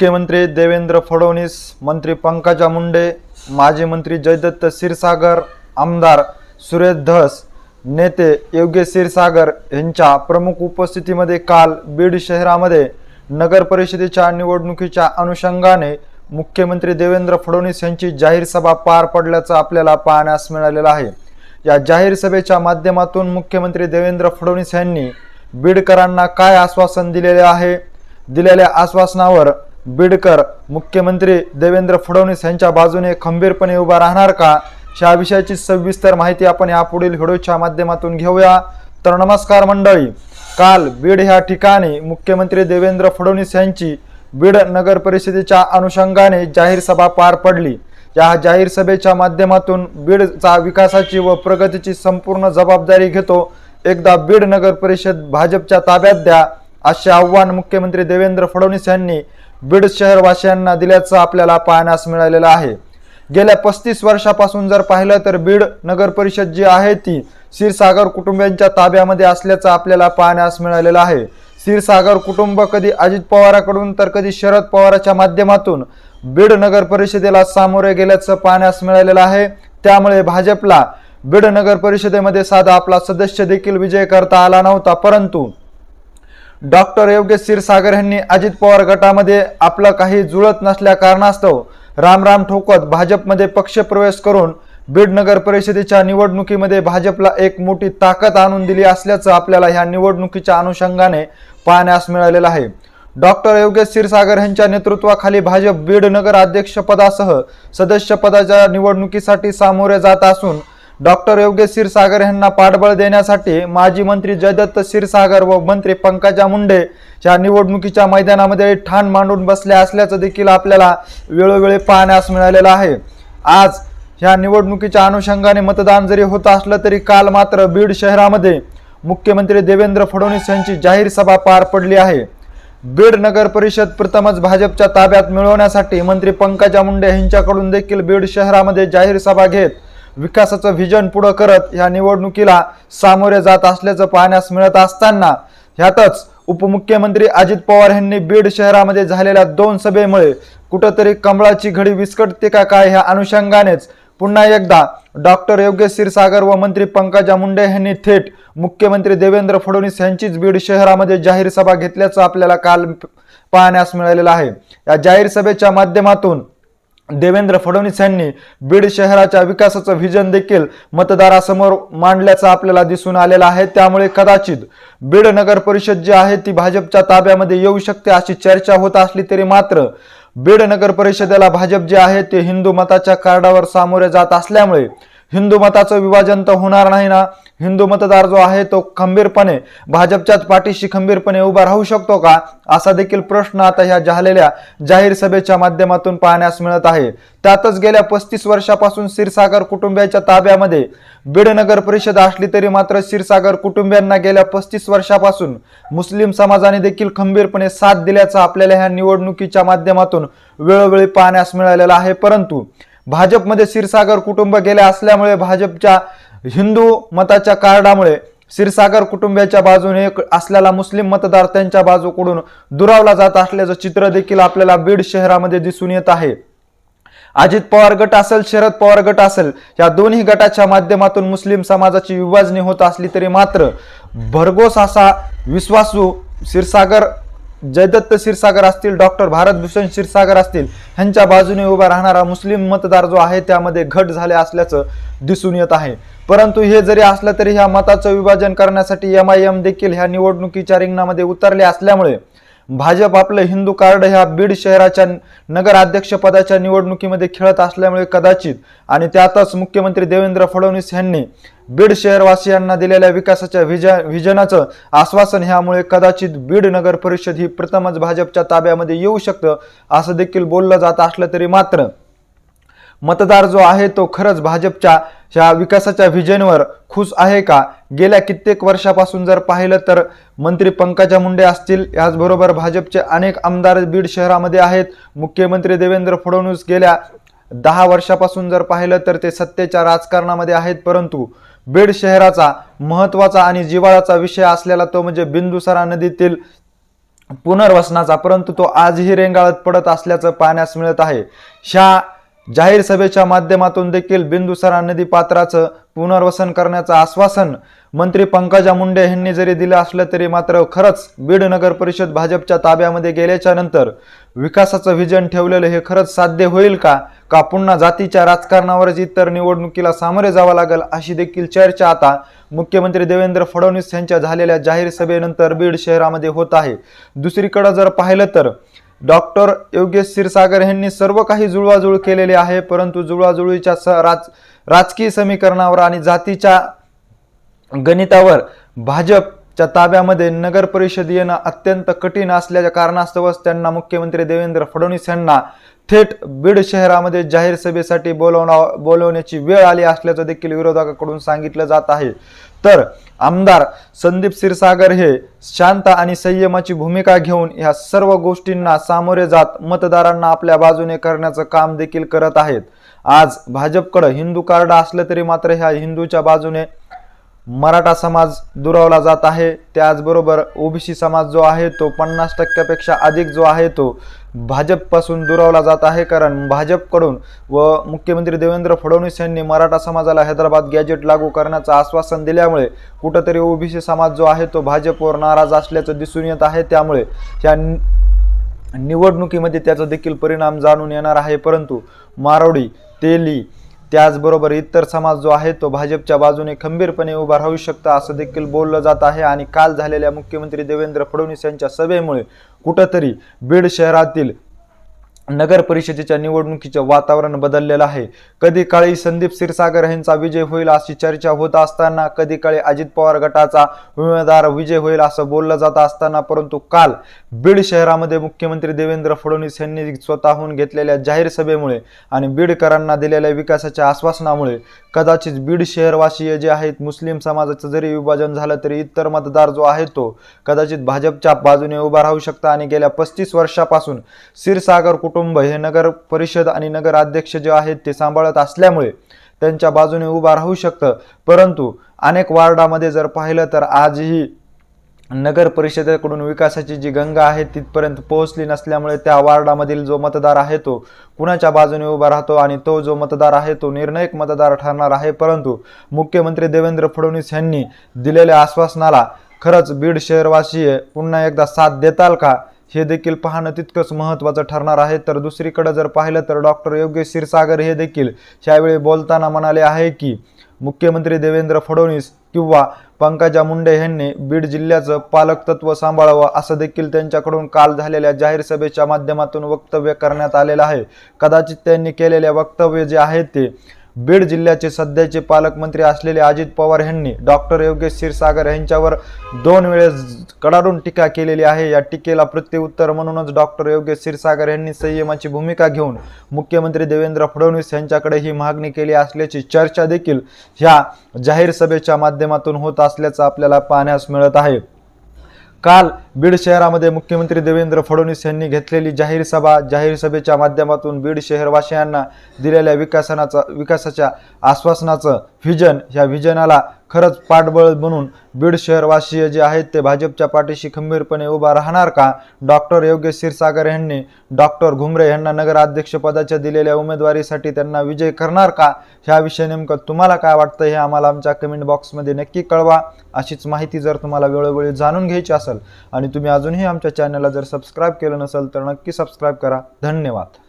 मुख्यमंत्री देवेंद्र फडणवीस, मंत्री पंकजा मुंडे, माजी मंत्री जयदत्त क्षीरसागर, आमदार सुरेश धस, नेते योगेश क्षीरसागर यांच्या प्रमुख उपस्थितीमध्ये काल बीड शहरामध्ये नगर परिषदेच्या निवडणुकीच्या अनुषंगाने मुख्यमंत्री देवेंद्र फडणवीस यांची जाहीर सभा पार पडल्याचं आपल्याला पाहण्यास मिळालेलं आहे। या जाहीर सभेच्या माध्यमातून मुख्यमंत्री देवेंद्र फडणवीस यांनी बीडकरांना काय आश्वासन दिलेले आहे, दिलेल्या आश्वासनावर बीडकर मुख्यमंत्री देवेंद्र फडणवीस यांच्या बाजूने खंबीरपणे उभा राहणार का, या विषयाची सविस्तर माहिती आपण यापुढील व्हिडिओच्या माध्यमातून घेऊया। तर नमस्कार मंडळी, काल बीड ह्या ठिकाणी मुख्यमंत्री देवेंद्र फडणवीस यांची बीड नगर परिषदेच्या अनुषंगाने जाहीर सभा पार पडली। या जाहीर सभेच्या माध्यमातून बीडचा विकासाची व प्रगतीची संपूर्ण जबाबदारी घेतो, एकदा बीड नगर परिषद भाजपच्या ताब्यात द्या, असे आव्हान मुख्यमंत्री देवेंद्र फडणवीस यांनी बीड शहरवासियांना दिल्याचं आपल्याला पाहण्यास मिळालेलं आहे। गेल्या 35 वर्षापासून जर पाहिलं तर बीड नगर परिषद जी आहे ती क्षीरसागर कुटुंबियांच्या ताब्यामध्ये असल्याचं आपल्याला पाहण्यास मिळालेलं आहे। क्षीरसागर कुटुंब कधी अजित पवारांकडून तर कधी शरद पवारांच्या माध्यमातून बीड नगर परिषदेला सामोरे गेल्याचं पाहण्यास मिळालेलं आहे। त्यामुळे भाजपला बीड नगर परिषदेमध्ये साधा आपला सदस्य देखील विजय करता आला नव्हता, परंतु डॉक्टर योगेश क्षीरसागर यांनी अजित पवार गटामध्ये आपलं काही जुळत नसल्या कारणास्तव राम ठोकत भाजपमध्ये पक्षप्रवेश करून बीड नगर परिषदेच्या निवडणुकीमध्ये भाजपला एक मोठी ताकद आणून दिली असल्याचं आपल्याला ह्या निवडणुकीच्या अनुषंगाने पाहण्यास मिळालेलं आहे। डॉक्टर योगेश क्षीरसागर यांच्या नेतृत्वाखाली भाजप बीड नगर अध्यक्षपदासह सदस्यपदाच्या निवडणुकीसाठी सामोरे जात असून डॉक्टर योगेश क्षीरसागर यांना पाठबळ देण्यासाठी माजी मंत्री जयदत्त क्षीरसागर व मंत्री पंकजा मुंडे या निवडणुकीच्या मैदानामध्ये ठाण मांडून बसले असल्याचं देखील आपल्याला वेळोवेळी पाहण्यास मिळालेलं आहे। आज ह्या निवडणुकीच्या अनुषंगाने मतदान जरी होत असलं तरी काल मात्र बीड शहरामध्ये मुख्यमंत्री देवेंद्र फडणवीस यांची जाहीर सभा पार पडली आहे। बीड नगर परिषद प्रथमच भाजपच्या ताब्यात मिळवण्यासाठी मंत्री पंकजा मुंडे यांच्याकडून देखील बीड शहरामध्ये जाहीर सभा घेत विकासाचं व्हिजन पुढे करत या निवडणुकीला सामोरे जात असल्याचं पाहण्यास मिळत असताना ह्यातच उपमुख्यमंत्री अजित पवार यांनी बीड शहरामध्ये झालेल्या 2 सभेमुळे कुठेतरी कमळाची घडी विस्कटते का काय, ह्या अनुषंगानेच पुन्हा एकदा डॉक्टर योगेश क्षीरसागर व मंत्री पंकजा मुंडे यांनी थेट मुख्यमंत्री देवेंद्र फडणवीस यांचीच बीड शहरामध्ये जाहीर सभा घेतल्याचं आपल्याला काल पाहण्यास मिळालेलं आहे। या जाहीर सभेच्या माध्यमातून देवेंद्र फडणवीस यांनी बीड शहराच्या विकासाचं व्हिजन देखील मतदारासमोर मांडल्याचं आपल्याला दिसून आलेलं आहे। त्यामुळे कदाचित बीड नगर परिषद जी आहे ती भाजपच्या ताब्यामध्ये येऊ शकते अशी चर्चा होत असली तरी मात्र बीड नगर परिषदेला भाजप जे आहे ते हिंदू मताच्या कार्डावर सामोरे जात असल्यामुळे हिंदू मताचं विभाजन तर होणार नाही ना, हिंदू मतदार जो आहे तो खंबीरपणे भाजपच्याच पाठीशी खंबीरपणे उभा राहू शकतो का, असा देखील प्रश्न आता ह्या झालेल्या जाहीर सभेच्या माध्यमातून पाहण्यास मिळत आहे। त्यातच गेल्या 35 वर्षापासून क्षीरसागर कुटुंबियांच्या ताब्यामध्ये बीड नगर परिषद असली तरी मात्र क्षीरसागर कुटुंबियांना गेल्या 35 वर्षापासून मुस्लिम समाजाने देखील खंबीरपणे साथ दिल्याचं आपल्याला ह्या निवडणुकीच्या माध्यमातून वेळोवेळी पाहण्यास मिळालेलं आहे। परंतु भाजपमध्ये क्षीरसागर कुटुंब गेले असल्यामुळे भाजपच्या हिंदू मताच्या कार्डामुळे क्षीरसागर कुटुंबियाच्या बाजूने असलेला मुस्लिम मतदार त्यांच्या बाजूकडून दुरावला जात असल्याचं चित्र देखील आपल्याला बीड शहरामध्ये दिसून येत आहे। अजित पवार गट असेल, शरद पवार गट असेल, या दोन्ही गटाच्या माध्यमातून मुस्लिम समाजाची विभाजणी होत असली तरी मात्र भरघोस असा विश्वासू क्षीरसागर जयदत्त क्षीरसागर असतील, डॉक्टर भारतभूषण क्षीरसागर असतील, ह्यांच्या बाजूने उभा राहणारा मुस्लिम मतदार जो आहे त्यामध्ये घट झाले असल्याचं दिसून येत आहे। परंतु हे जरी असलं तरी ह्या मताचं विभाजन करण्यासाठी MIM देखील ह्या निवडणुकीच्या रिंगणामध्ये उतरले असल्यामुळे भाजप आपलं हिंदू कार्ड ह्या बीड शहराच्या नगर अध्यक्षपदाच्या निवडणुकीमध्ये खेळत असल्यामुळे कदाचित आणि त्यातच मुख्यमंत्री देवेंद्र फडणवीस यांनी बीड शहरवासियांना दिलेल्या विकासाच्या व्हिजनाचं आश्वासन ह्यामुळे कदाचित बीड नगर परिषद ही प्रथमच भाजपच्या ताब्यामध्ये येऊ शकतं असं देखील बोललं जात असलं तरी मात्र मतदार जो आहे तो खरंच भाजपच्या ह्या विकासाच्या व्हिजनवर खुश आहे का? गेल्या कित्येक वर्षापासून जर पाहिलं तर मंत्री पंकजा मुंडे असतील, याचबरोबर भाजपचे अनेक आमदार बीड शहरामध्ये आहेत। मुख्यमंत्री देवेंद्र फडणवीस गेल्या 10 वर्षापासून जर पाहिलं तर ते सत्तेच्या राजकारणामध्ये आहेत, परंतु बीड शहराचा महत्त्वाचा आणि जिव्हाळ्याचा विषय असलेला तो म्हणजे बिंदुसरा नदीतील पुनर्वसनाचा, परंतु तो आजही रेंगाळत पडत असल्याचं पाहण्यास मिळत आहे। ह्या जाहीर सभेच्या माध्यमातून देखील बिंदुसरा नदी पात्राचं पुनर्वसन करण्याचं आश्वासन मंत्री पंकजा मुंडे यांनी जरी दिलं असलं तरी मात्र खरंच बीड नगर परिषद भाजपच्या ताब्यामध्ये गेल्याच्या नंतर विकासाचं व्हिजन ठेवलेलं हे खरंच साध्य होईल का पुन्हा जातीच्या राजकारणावरच इतर निवडणुकीला सामोरे जावं लागेल, अशी देखील चर्चा आता मुख्यमंत्री देवेंद्र फडणवीस यांच्या झालेल्या जाहीर सभेनंतर बीड शहरामध्ये होत आहे। दुसरीकडे जर पाहिलं तर डॉक्टर योगेश क्षीरसागर यांनी सर्व काही जुळवाजुळव केलेले आहे, परंतु जुळवाजुळवीच्या राजकीय समीकरणावर आणि जातीच्या गणितावर भाजपच्या ताब्यामध्ये नगर परिषद येणं अत्यंत कठीण असल्याच्या कारणास्तव त्यांना मुख्यमंत्री देवेंद्र फडणवीस यांना थेट बीड शहरामध्ये जाहीर सभेसाठी बोलवण्याची वेळ आली असल्याचं देखील विरोधकांकडून सांगितलं जात आहे। तर आमदार संदीप क्षीरसागर हे शांत आणि संयमाची भूमिका घेऊन ह्या सर्व गोष्टींना सामोरे जात मतदारांना आपल्या बाजूने करण्याचं काम देखील करत आहेत। आज भाजपकडे हिंदू कार्ड असलं तरी मात्र ह्या हिंदूच्या बाजूने मराठा समाज दुरावला जात आहे, त्याचबरोबर ओबीसी समाज जो आहे तो 50% अधिक जो आहे तो भाजपपासून दुरावला जात आहे। कारण भाजपकडून व मुख्यमंत्री देवेंद्र फडणवीस यांनी मराठा समाजाला हैदराबाद गॅजेट लागू करण्याचं आश्वासन दिल्यामुळे कुठेतरी ओबीसी समाज जो आहे तो भाजपवर नाराज असल्याचं दिसून येत आहे। त्यामुळे या निवडणुकीमध्ये त्याचा देखील परिणाम जाणून येणार आहे, परंतु मारोडी, तेली त्याचबरोबर इतर समाज जो आहे तो भाजपच्या बाजूने खंबीरपणे उभा राहू शकता असं देखील बोललं जात आहे। आणि काल झालेल्या मुख्यमंत्री देवेंद्र फडणवीस यांच्या सभेमुळे कुठेतरी बीड शहरातील नगर परिषदेच्या निवडणुकीचे वातावरण बदललेलं आहे। कधी काळी संदीप क्षीरसागर यांचा विजय होईल अशी चर्चा होत असताना कधी काळी अजित पवार गटाचा उमेदवार विजय होईल असं बोललं जात असताना, परंतु काल बीड शहरामध्ये मुख्यमंत्री देवेंद्र फडणवीस यांनी स्वतःहून घेतलेल्या जाहीर सभेमुळे आणि बीडकरांना दिलेल्या विकासाच्या आश्वासनामुळे कदाचित बीड शहरवासीय जे आहेत, मुस्लिम समाजाचं जरी विभाजन झालं तरी इतर मतदार जो आहे तो कदाचित भाजपच्या बाजूने उभा राहू शकता। आणि गेल्या 35 वर्षापासून क्षीरसागर कुटुंब हे नगर परिषद आणि नगर अध्यक्ष जे आहेत ते सांभाळत असल्यामुळे त्यांच्या बाजूने उभा राहू शकतं। परंतु अनेक वार्डामध्ये जर पाहिलं तर आजही नगर परिषदेकडून विकासाची जी गंगा आहे तिथपर्यंत पोहोचली नसल्यामुळे त्या वार्डामधील जो मतदार आहे तो कुणाच्या बाजूने उभा राहतो आणि तो जो मतदार आहे तो निर्णायक मतदार ठरणार आहे। परंतु मुख्यमंत्री देवेंद्र फडणवीस यांनी दिलेल्या आश्वासनाला खरंच बीड शहरवासीय पुन्हा एकदा साथ देताल का हे देखील पाहणं तितकंच महत्त्वाचं ठरणार आहे। तर दुसरीकडे जर पाहिलं तर डॉक्टर योगेश क्षीरसागर हे देखील यावेळी बोलताना म्हणाले आहे की मुख्यमंत्री देवेंद्र फडणवीस किंवा पंकजा मुंडे यांनी बीड जिल्ह्याचं पालकत्व सांभाळावं असं देखील त्यांच्याकडून काल झालेल्या जाहीर सभेच्या माध्यमातून वक्तव्य करण्यात आलेलं आहे। कदाचित त्यांनी केलेले वक्तव्य जे आहे ते बीड जिल्ह्याचे सध्याचे पालकमंत्री असलेले अजित पवार यांनी डॉक्टर योगेश क्षीरसागर यांच्यावर 2 वेळेस कडाडून टीका केलेली आहे। या टीकेला प्रत्युत्तर म्हणूनच डॉक्टर योगेश क्षीरसागर यांनी संयमाची भूमिका घेऊन मुख्यमंत्री देवेंद्र फडणवीस यांच्याकडे ही मागणी केली असल्याची चर्चा देखील ह्या जाहीर सभेच्या माध्यमातून होत असल्याचं आपल्याला पाहण्यास मिळत आहे। काल बीड शहरामध्ये मुख्यमंत्री देवेंद्र फडणवीस यांनी घेतलेली जाहीर सभेच्या माध्यमातून बीड शहरवासियांना दिलेल्या विकासाच्या आश्वासनाचं व्हिजन, ह्या व्हिजनाला खरंच पाठबळ बनून बीड शहरवासीय जे आहेत ते भाजपच्या पाठीशी खंबीरपणे उभा राहणार का? डॉक्टर योगेश क्षीरसागर यांनी डॉक्टर घुमरे यांना नगराध्यक्ष पदाच्या दिलेल्या उमेदवारीसाठी त्यांना विजय करणार का? ह्याविषयी नेमकं तुम्हाला काय वाटतं हे आम्हाला आमच्या कमेंट बॉक्समध्ये नक्की कळवा। अशीच माहिती जर तुम्हाला वेळोवेळी जाणून घ्यायची असेल आणि तुम्ही अजूनही आमच्या चॅनलला जर सबस्क्राईब केलं नसेल तर नक्की सबस्क्राईब करा। धन्यवाद।